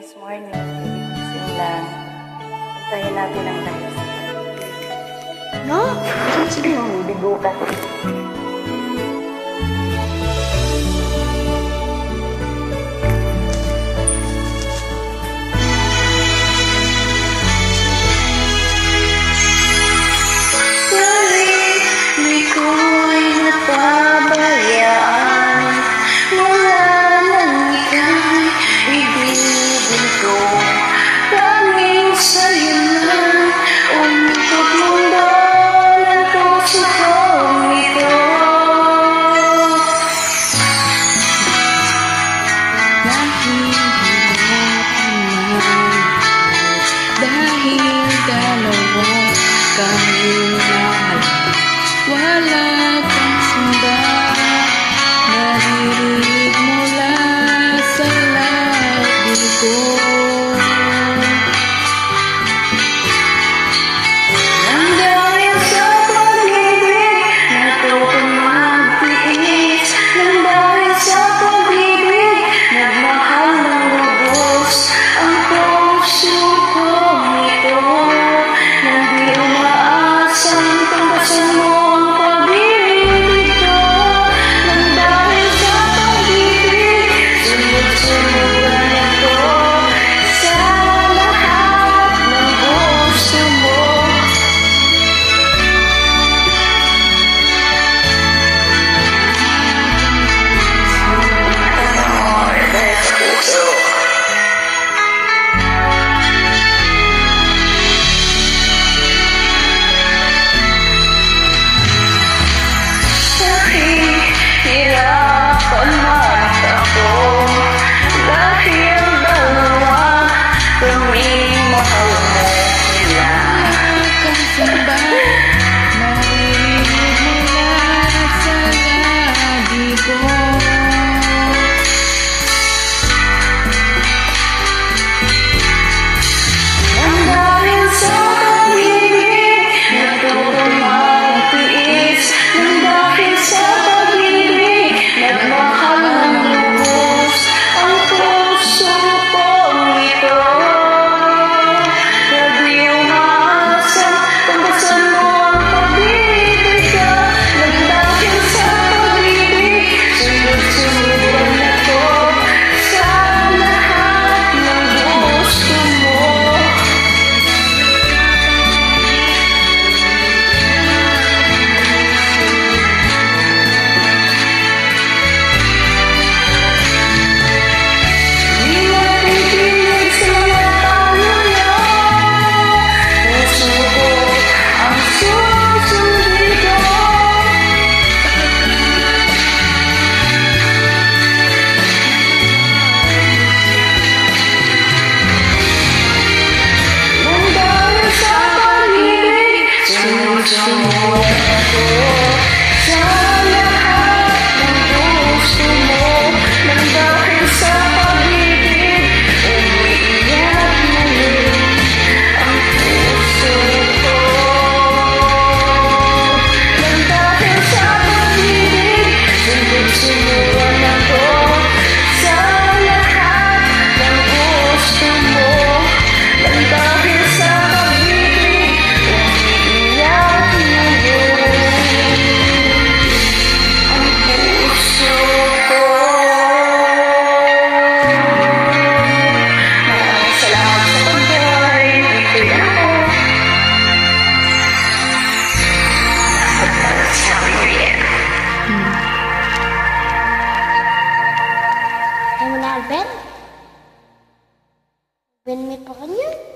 this morning, gigising lang. Antayin natin ang dahil sa No? sige mo, bigo ka. Wala kang sumba, naririnig mula sa labi ko. Nang dahil sa pag-ibig, natutong magtiis. Nang dahil sa pag-ibig, nagmahal ng lubos ang puso kong ito. Nang di umaasang tambasan mo Ben, may pa kanya.